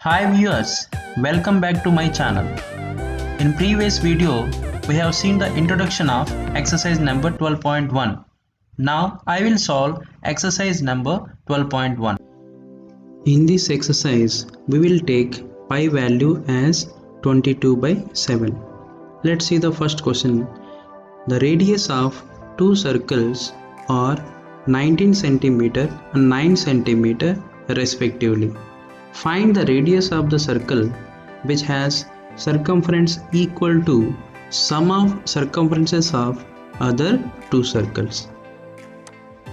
Hi viewers, welcome back to my channel. In previous video, we have seen the introduction of exercise number 12.1. Now I will solve exercise number 12.1. In this exercise, we will take pi value as 22/7. Let's see the first question. The radius of two circles are 19 cm and 9 cm respectively. Find the radius of the circle which has circumference equal to sum of circumferences of other two circles.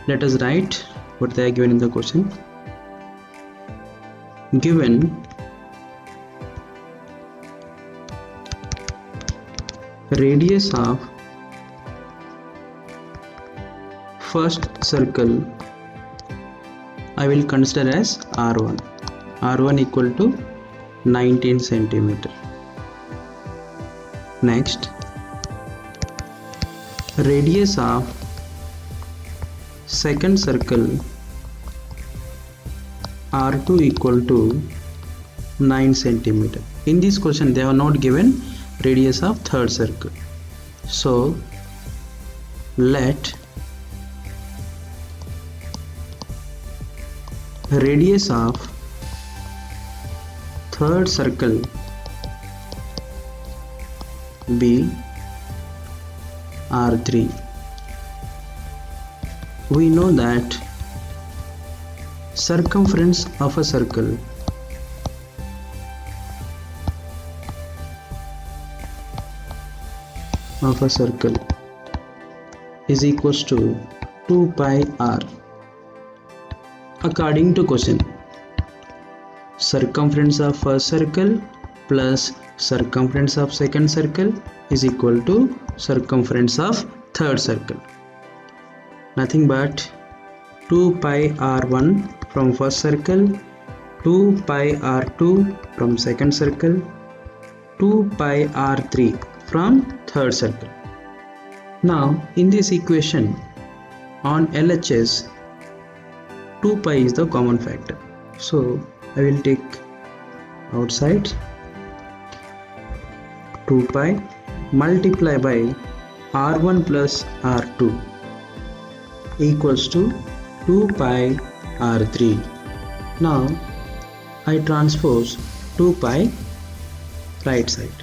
Let us write what they are given in the question. Given radius of first circle, I will consider as R1. R1 equal to 19 centimeter. Next, radius of second circle R2 equal to 9 centimeter. In this question, they have not given radius of third circle. So, let radius of third circle be R3. We know that circumference of a circle is equals to 2 pi r. According to question, circumference of first circle plus circumference of second circle is equal to circumference of third circle. Nothing but 2 pi r1 from first circle, 2 pi r2 from second circle, 2 pi r3 from third circle. Now in this equation on LHS, 2 pi is the common factor. So I will take outside 2 pi multiply by r1 plus r2 equals to 2 pi r3. Now I transpose 2 pi right side.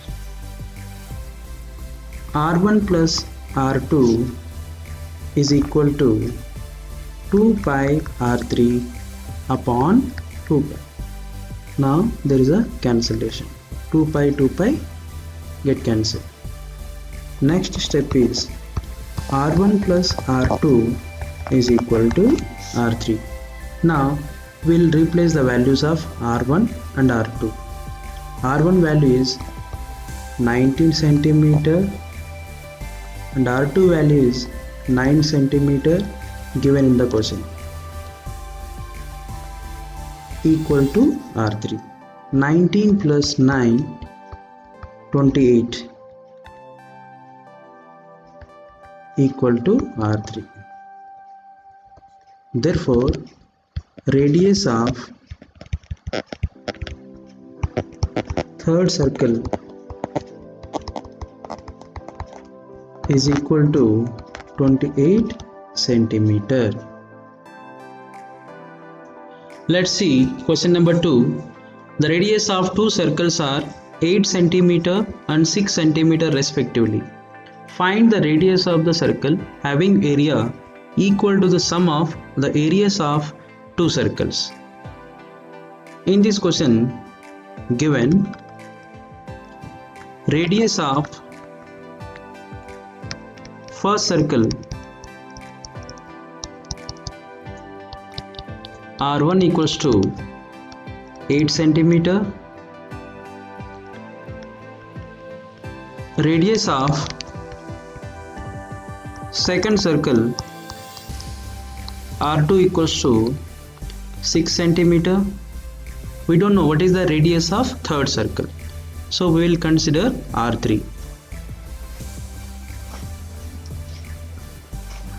R1 plus r2 is equal to 2 pi r3 upon 2 pi. Now there is a cancellation. 2 pi get cancelled. Next step is r1 plus r2 is equal to r3. Now we'll replace the values of r1 and r2. R1 value is 19 centimeter and r2 value is 9 centimeter given in the question, equal to R3. 19 plus 9, 28 equal to R3. Therefore, radius of third circle is equal to 28 centimeter. Let's see question number 2. The radius of two circles are 8 cm and 6 cm respectively. Find the radius of the circle having area equal to the sum of the areas of two circles. In this question, given radius of first circle R1 equals to 8 centimeter. Radius of second circle R2 equals to 6 centimeter. We don't know what is the radius of third circle, so we will consider R3.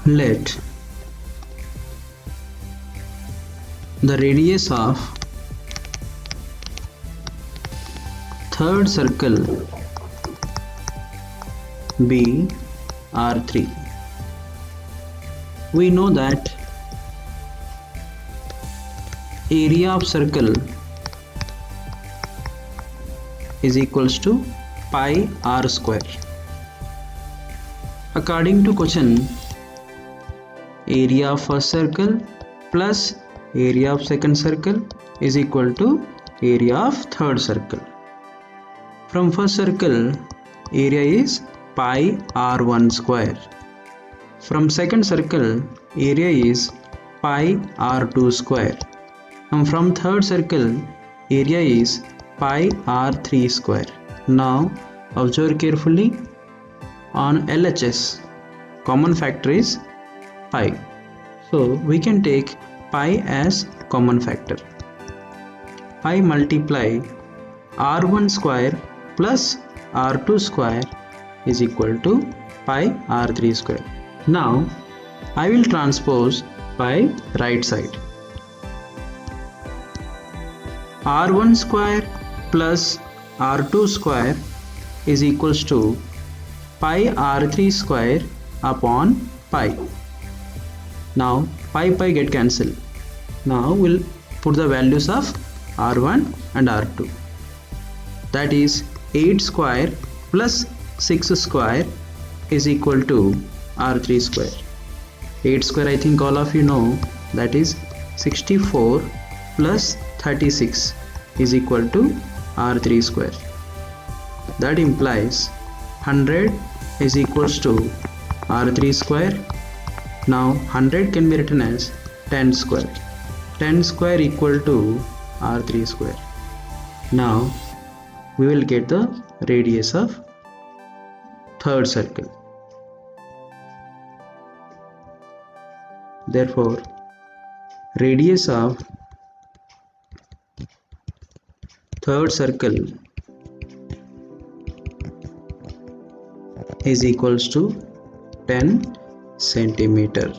Let the radius of third circle be R3. We know that area of circle is equals to pi r square. According to question, area of first circle plus area of second circle is equal to area of third circle. From first circle, area is pi r1 square. From second circle, area is pi r2 square. And from third circle, area is pi r3 square. Now observe carefully. On LHS, common factor is pi. So we can take pi as common factor. Pi multiply r1 square plus r2 square is equal to pi r3 square. Now I will transpose pi right side. r1 square plus r2 square is equals to pi r3 square upon pi. Now pi get cancelled. Now we'll put the values of r1 and r2. That is 8 square plus 6 square is equal to r3 square. 8 square I think all of you know, that is 64 plus 36 is equal to r3 square. That implies 100 is equals to r3 square. Now 100 can be written as 10 square. 10 square equal to r3 square. Now we will get the radius of third circle. Therefore radius of third circle is equals to 10 centimeter.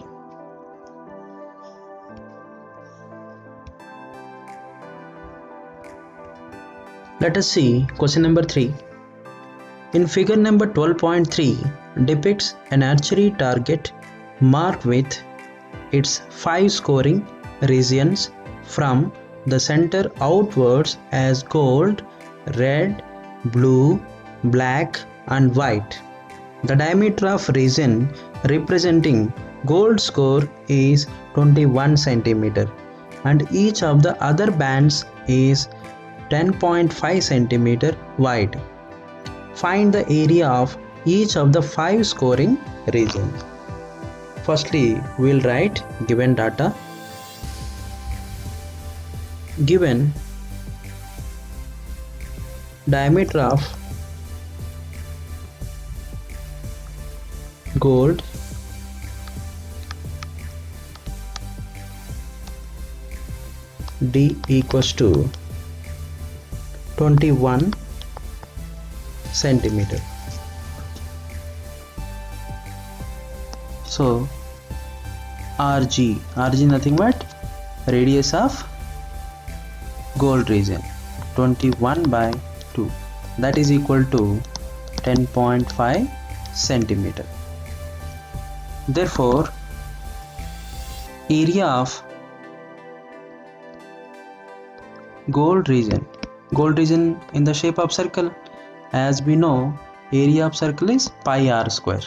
Let us see question number 3. In figure number 12.3 depicts an archery target marked with its 5 scoring regions from the center outwards as gold, red, blue, black and white. The diameter of region representing gold score is 21 cm and each of the other bands is 10.5 cm wide. Find the area of each of the 5 scoring regions. Firstly, we will write given data. Given diameter of gold D equals to 21 centimeter. So RG nothing but radius of gold region, 21 by 2, that is equal to 10.5 centimeter. Therefore area of gold region in the shape of circle, as we know area of circle is pi r square,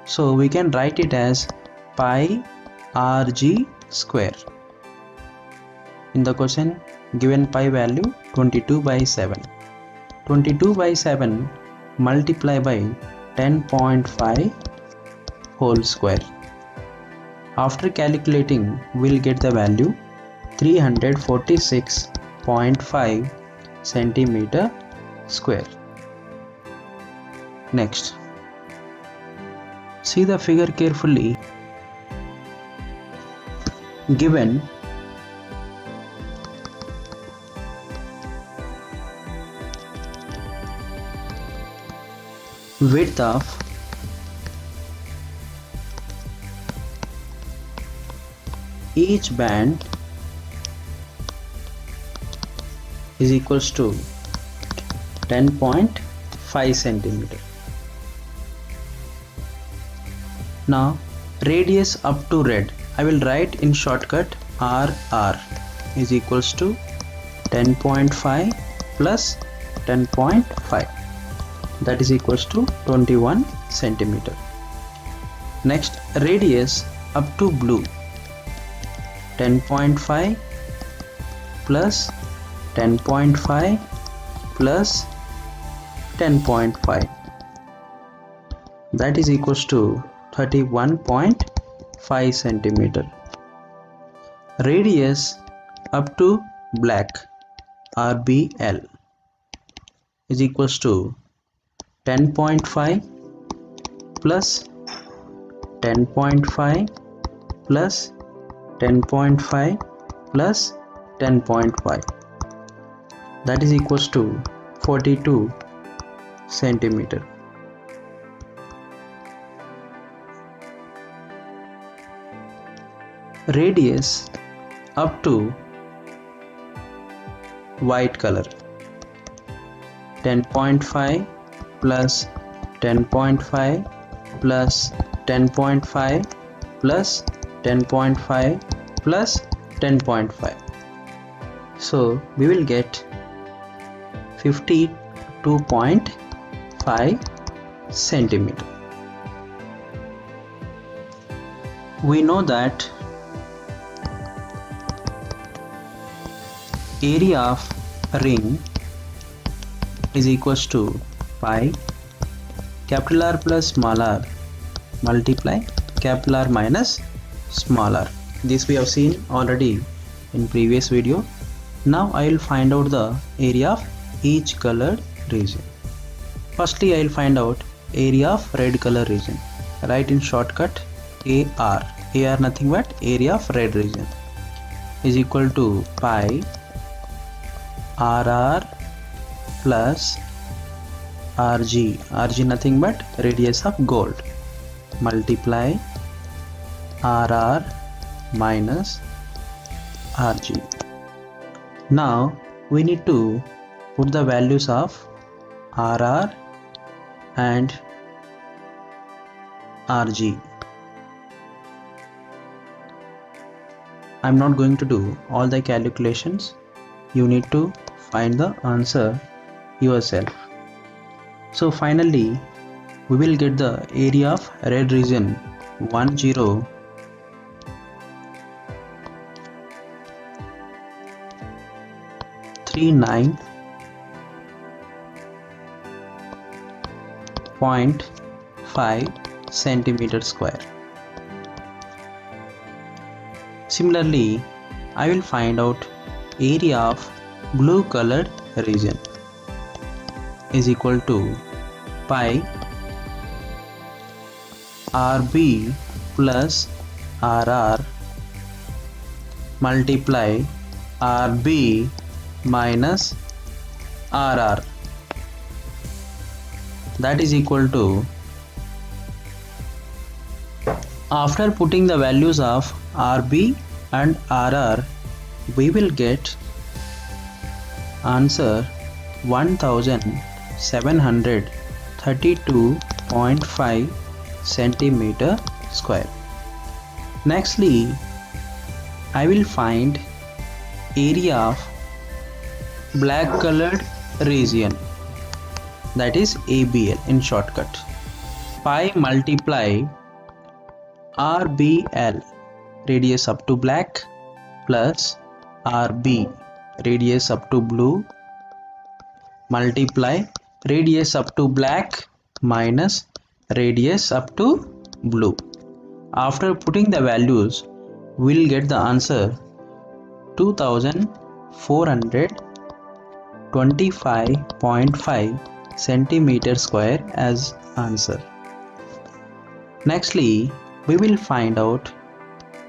so we can write it as pi rg square. In the question given pi value 22 by 7. 22 by 7 multiply by 10.5 whole square. After calculating we'll get the value 346.5 centimeter square. Next, see the figure carefully. Given width of each band is equals to 10.5 centimeter. Now radius up to red, I will write in shortcut RR is equals to 10.5 plus 10.5, that is equals to 21 centimeter. Next, radius up to blue, 10.5 plus 10.5 plus 10.5, that is equals to 31.5 centimeter. Radius up to black, RBL, is equals to 10.5 plus 10.5 plus 10.5 plus 10.5, that is equals to 42 centimeter. Radius up to white color, 10.5 plus 10.5 plus 10.5 plus 10.5 plus 10.5, so we will get 52.5 centimeter. We know that area of ring is equals to pi capital R plus small r multiply capital R minus small r. This we have seen already in previous video. Now I will find out the area of each colored region. Firstly, I will find out area of red color region. Write in shortcut AR. AR nothing but area of red region is equal to pi RR plus RG. RG nothing but radius of gold multiply RR minus RG. Now we need to put the values of RR and RG. I am not going to do all the calculations. You need to find the answer yourself. So finally we will get the area of red region 1039.5 centimeter square. Similarly, I will find out area of blue colored region is equal to pi RB plus RR multiply RB minus RR, that is equal to, after putting the values of RB and RR, we will get answer 1732.5 centimeter square. Nextly, I will find area of black colored region, that is ABL in shortcut. Pi multiply RBL radius up to black plus RB radius up to blue multiply radius up to black minus radius up to blue. After putting the values, we will get the answer 2425.5 centimeter square as answer. Nextly, we will find out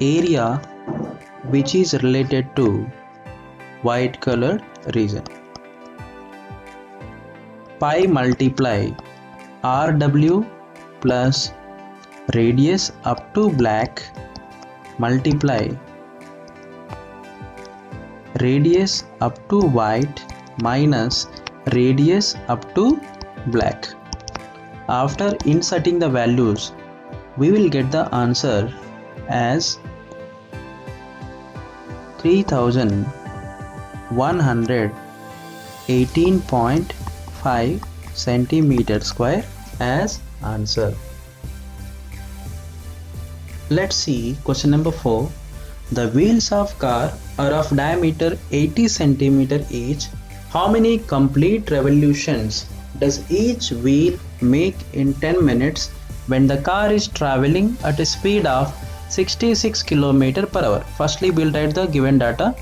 area which is related to white colored region. Pi multiply RW plus radius up to black multiply radius up to white minus radius up to black. After inserting the values, we will get the answer as 3118.5 centimeter square as answer. Let's see question number 4. The wheels of car are of diameter 80 centimeter each. How many complete revolutions does each wheel make in 10 minutes when the car is traveling at a speed of 66 km per hour? Firstly, we'll write the given data.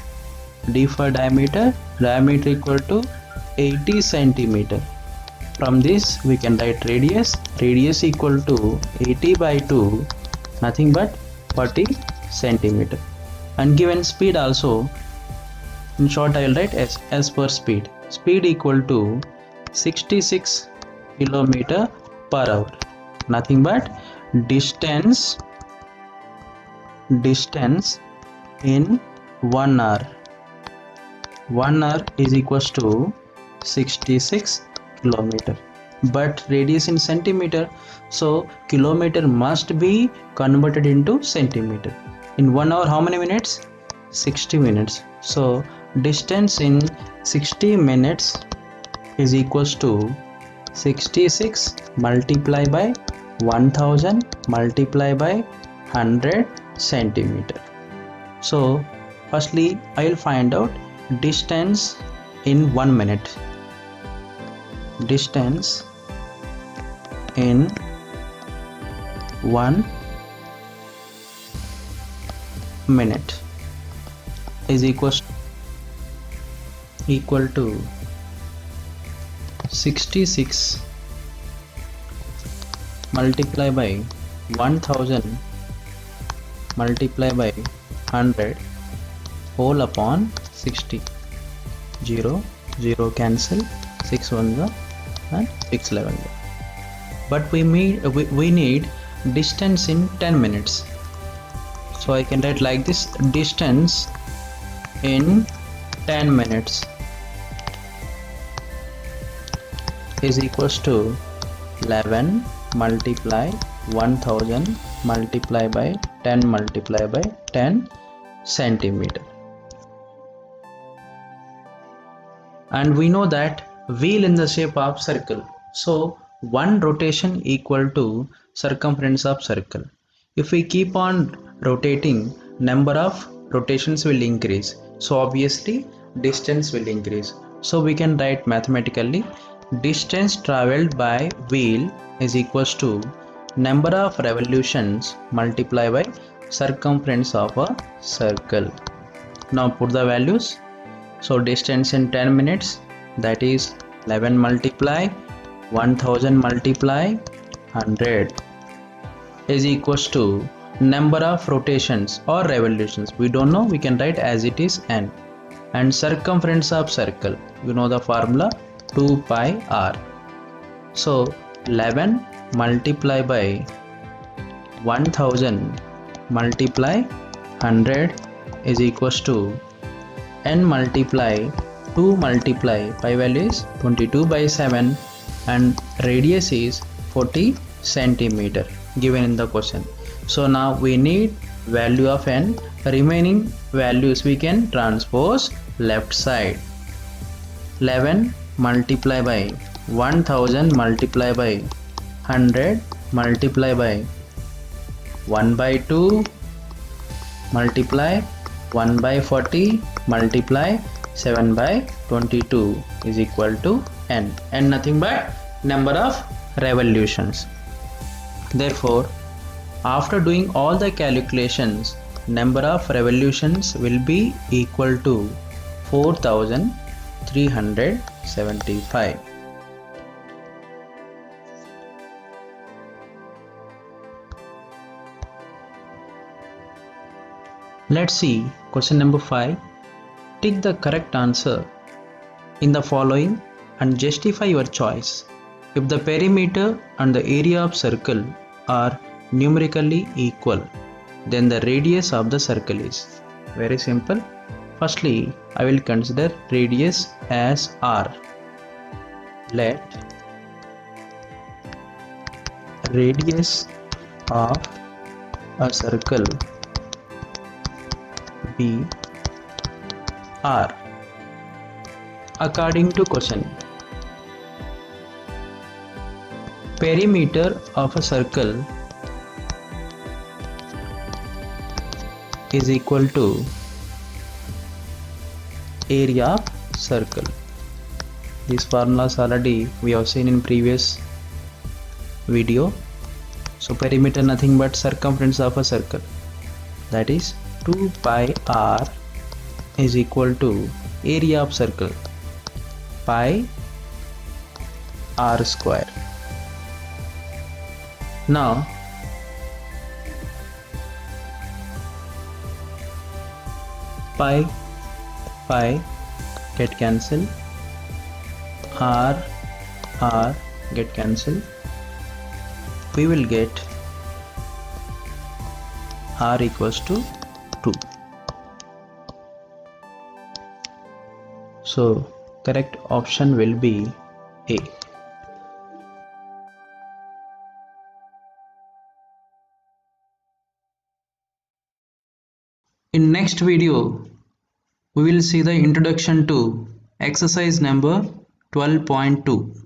D for diameter equal to 80 centimeter. From this we can write radius equal to 80 by 2, nothing but 40 centimeter. And given speed also, in short I will write S per speed equal to 66 km per hour, nothing but distance in 1 hour. 1 hour is equals to 66 kilometer, but radius in centimeter, so kilometer must be converted into centimeter. In 1 hour how many minutes? 60 minutes. So distance in 60 minutes is equals to 66 multiplied by 1000 multiplied by 100 centimeter. So firstly I will find out distance in 1 minute. Distance in 1 minute is equal to 66 multiplied by 1000 multiplied by 100 whole upon 60. 0 cancel, 6 1 and 6 11. But we need distance in 10 minutes. So I can write like this: distance in 10 minutes is equals to 11 multiply 1000 multiply by 10 multiply by 10 centimeter. And we know that wheel in the shape of circle, so one rotation equal to circumference of circle. If we keep on rotating, number of rotations will increase, so obviously distance will increase. So we can write mathematically distance traveled by wheel is equals to number of revolutions multiplied by circumference of a circle. Now put the values. So distance in 10 minutes, that is 11 multiply 1000 multiply 100 is equals to number of rotations or revolutions. We don't know, we can write as it is n. And circumference of circle, you know the formula, 2 pi r. So 11 multiply by 1000 multiply 100 is equals to n multiply 2 multiply pi value is 22 by 7 and radius is 40 centimeter given in the question. So now we need value of n. Remaining values we can transpose left side. 11 multiply by 1000 multiply by 100 multiply by 1 by 2 multiply 1 by 40 multiply 7 by 22 is equal to n. N nothing but number of revolutions. Therefore, after doing all the calculations, number of revolutions will be equal to 4375. Let's see question number 5. Tick the correct answer in the following and justify your choice. If the perimeter and the area of circle are numerically equal, then the radius of the circle is. Very simple. Firstly, I will consider radius as r. Let radius of a circle be r. According to question, perimeter of a circle is equal to area of circle. These formulas already we have seen in previous video. So perimeter nothing but circumference of a circle, that is 2 pi r is equal to area of circle pi r square. Now pi get cancelled, r get cancelled, we will get r equals to 2. So correct option will be A. In next video, we will see the introduction to exercise number 12.2.